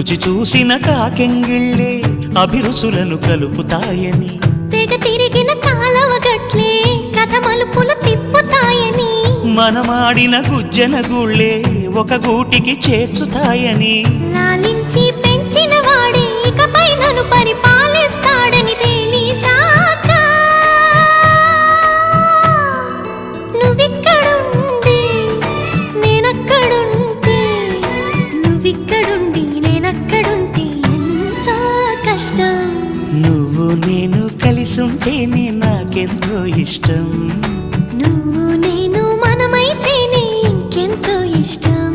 రుచి చూసిన కాకెంగిళ్ళే అభిరుచులను కలుపుతాయని, తెగ తిరిగిన కాలవ గట్లే కథ మలుపులు తిప్పుతాయని, మనమాడిన గుజ్జన గుళ్ళే ఒక గూటికి చేర్చుతాయని, లాలించి పెంచిన వాడే ఇకపై నన్ను పరిపాలిస్తాడని తెలిసాక నువ్విక్కడుండి నేనక్కడుంటే, నువ్విక్కడుండి నేనక్కడుంటే ఎంత కష్టం. నువ్వు నేను కలిసుంటేనే నాకెంతో ఇష్టం. నువ్వు నేను మనమైతేనే ఇంకెంతో ఇష్టం.